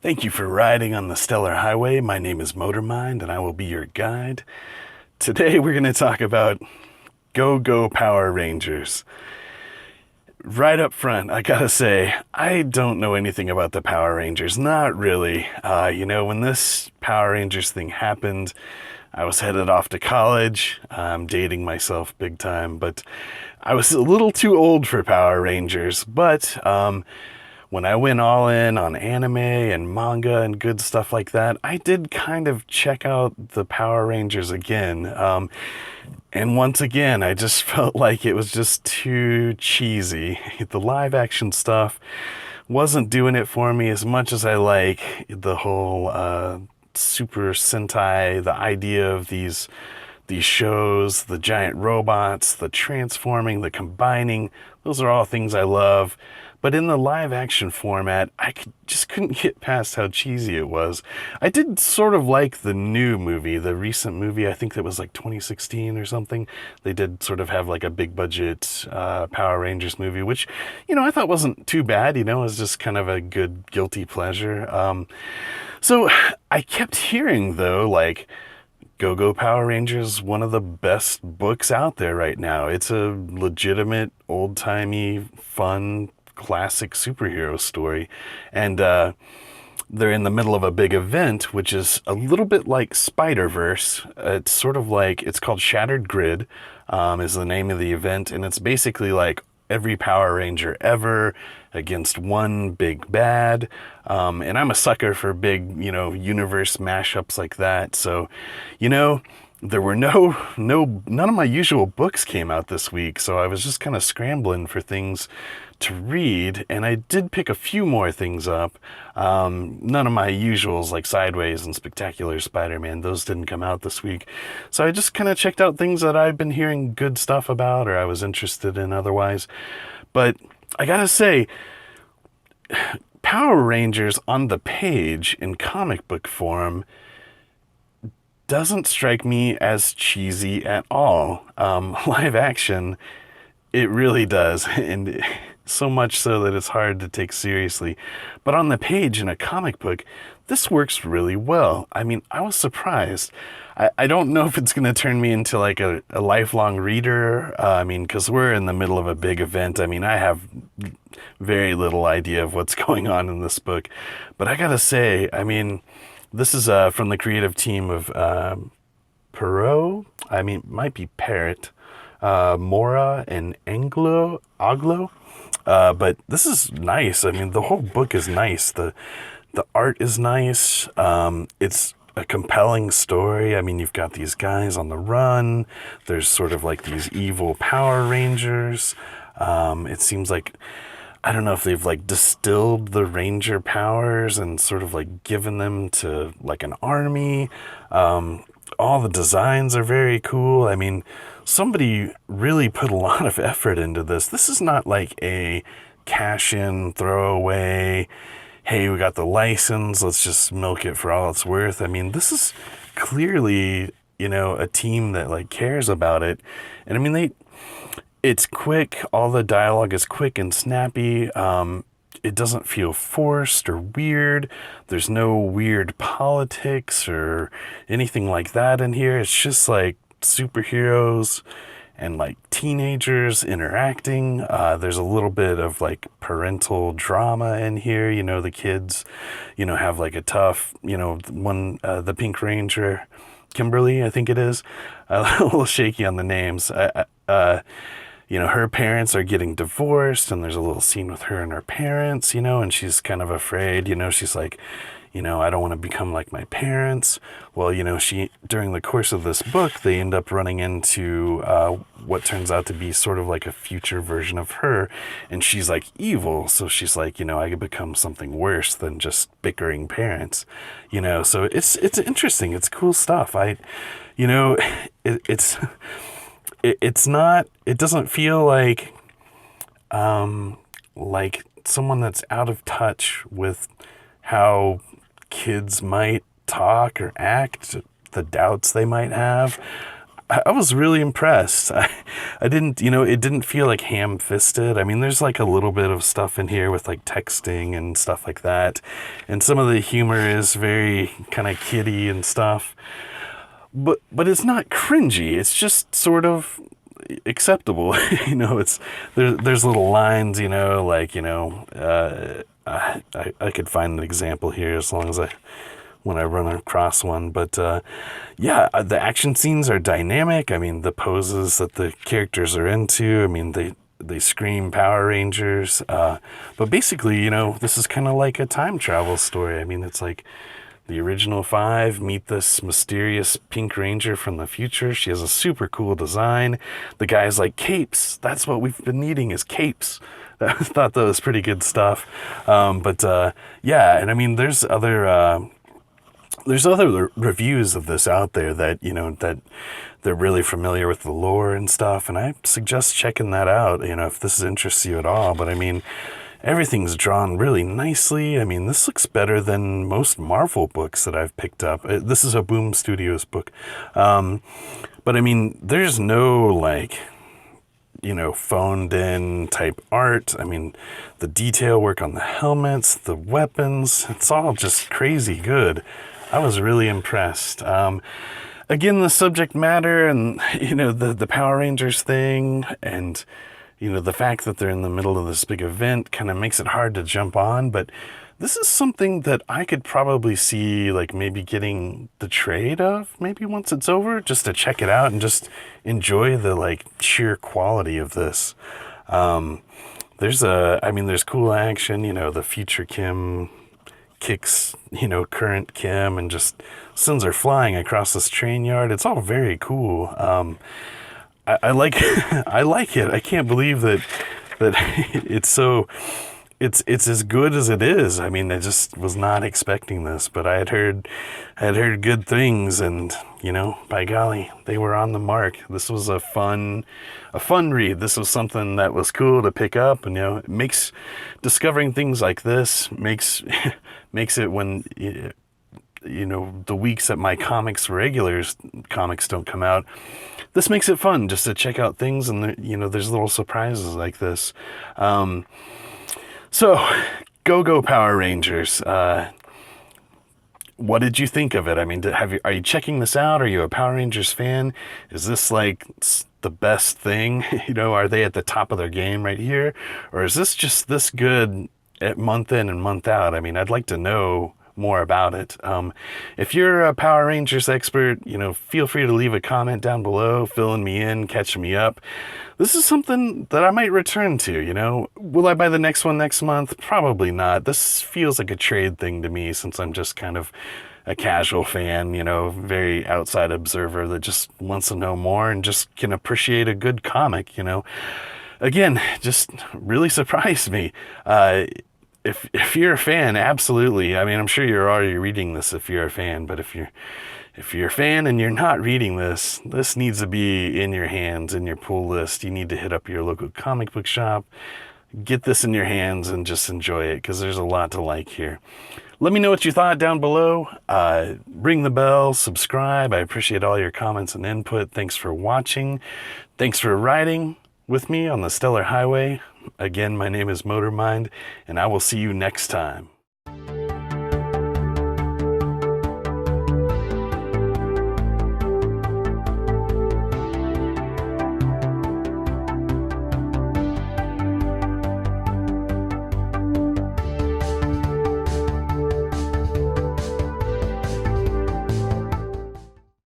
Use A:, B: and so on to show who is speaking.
A: Thank you for riding on the Stellar Highway. My name is Motormind, and I will be your guide. Today, we're going to talk about Go Go Power Rangers. Right up front, I gotta say, I don't know anything about the Power Rangers. Not really. When this Power Rangers thing happened, I was headed off to college. I'm dating myself big time, but I was a little too old for Power Rangers. But when I went all in on anime and manga and good stuff like that, I did kind of check out the Power Rangers again. And once again, I just felt like it was just too cheesy. The live action stuff wasn't doing it for me as much as I like the whole Super Sentai, the idea of these shows, the giant robots, the transforming, the combining. Those are all things I love. But in the live action format, just couldn't get past how cheesy it was. I did sort of like the new movie, the recent movie, I think that was like 2016 or something. They did sort of have like a big budget Power Rangers movie, which, I thought wasn't too bad. It was just kind of a good guilty pleasure. So I kept hearing, though, like, Go Go Power Rangers, one of the best books out there right now. It's a legitimate, old timey, fun, classic superhero story. And they're in the middle of a big event, which is a little bit like Spider-Verse. It's sort of like, it's called Shattered Grid, is the name of the event. And it's basically like every Power Ranger ever against one big bad. And I'm a sucker for big, universe mashups like that. So, there were none of my usual books came out this week. So I was just kind of scrambling for things to read. And I did pick a few more things up. None of my usuals like Sideways and Spectacular Spider-Man, those didn't come out this week. So I just kind of checked out things that I've been hearing good stuff about or I was interested in otherwise. But I gotta say, Power Rangers on the page in comic book form doesn't strike me as cheesy at all. Live action, it really does, and so much so that it's hard to take seriously. But on the page in a comic book, this works really well. I mean, I was surprised. I don't know if it's going to turn me into like a lifelong reader. Because we're in the middle of a big event. I have very little idea of what's going on in this book. But I gotta say, this is from the creative team of Perot. Might be Parrot, Mora, and Aglo. But this is nice. The whole book is nice. The art is nice. It's a compelling story. You've got these guys on the run. There's sort of like these evil Power Rangers. It seems like, I don't know if they've like distilled the Ranger powers and sort of like given them to like an army. All the designs are very cool. Somebody really put a lot of effort into this. This is not like a cash in, throwaway, hey, we got the license, let's just milk it for all it's worth. This is clearly, a team that like cares about it. And it's quick. All the dialogue is quick and snappy. It doesn't feel forced or weird. There's no weird politics or anything like that in here. It's just like superheroes and like teenagers interacting. There's a little bit of like parental drama in here. The kids, have like a tough, the Pink Ranger, Kimberly, I think it is, a little shaky on the names. Her parents are getting divorced, and there's a little scene with her and her parents, and she's kind of afraid, she's like, I don't want to become like my parents. Well, during the course of this book, they end up running into what turns out to be sort of like a future version of her, and she's like evil, so she's like, I could become something worse than just bickering parents, so it's interesting, it's cool stuff. It doesn't feel like someone that's out of touch with how kids might talk or act, the doubts they might have. I was really impressed. I didn't, it didn't feel like ham-fisted. I mean, there's like a little bit of stuff in here with like texting and stuff like that. And some of the humor is very kind of kiddie and stuff. But it's not cringy. It's just sort of acceptable. It's there's little lines, like, I could find an example here as long as when I run across one. But yeah, the action scenes are dynamic. I mean, the poses that the characters are into, I mean, they scream Power Rangers. But basically, this is kind of like a time travel story. I mean, it's like the original five meet this mysterious Pink Ranger from the future. She has a super cool design. The guy's like, capes. That's what we've been needing is capes. I thought that was pretty good stuff. But yeah, and I mean, there's other reviews of this out there that, that they're really familiar with the lore and stuff. And I suggest checking that out, if this interests you at all. But I mean, everything's drawn really nicely. I mean, this looks better than most Marvel books that I've picked up. This is a Boom Studios book. But I mean, there's no like, phoned in type art. I mean, the detail work on the helmets, the weapons, it's all just crazy good. I was really impressed. Again, the subject matter and, the Power Rangers thing and, the fact that they're in the middle of this big event kind of makes it hard to jump on. But this is something that I could probably see, like, maybe getting the trade of maybe once it's over, just to check it out and just enjoy the, like, sheer quality of this. There's cool action, the future Kim kicks, current Kim and just sends her flying across this train yard. It's all very cool. I like I like it. I can't believe that it's as good as it is. I mean, I just was not expecting this, but I had heard good things, and by golly, they were on the mark. This was a fun read. This was something that was cool to pick up, and it makes discovering things like this makes it when the weeks that my regulars comics don't come out. This makes it fun just to check out things, and there's little surprises like this. So, go Power Rangers. What did you think of it? I mean, are you checking this out? Are you a Power Rangers fan? Is this like the best thing? Are they at the top of their game right here? Or is this just this good at month in and month out? I mean, I'd like to know more about it. If you're a Power Rangers expert, feel free to leave a comment down below, filling me in, catching me up. This is something that I might return to, Will I buy the next one next month? Probably not. This feels like a trade thing to me, since I'm just kind of a casual fan, very outside observer that just wants to know more and just can appreciate a good comic, Again, just really surprised me. If you're a fan, absolutely. I mean, I'm sure you're already reading this if you're a fan, but if you're a fan and you're not reading this needs to be in your hands, in your pull list. You need to hit up your local comic book shop, get this in your hands, and just enjoy it, because there's a lot to like here. Let me know what you thought down below. Ring the bell, subscribe. I appreciate all your comments and input. Thanks for watching. Thanks for riding with me on the Stellar Highway. Again, my name is Motormind, and I will see you next time.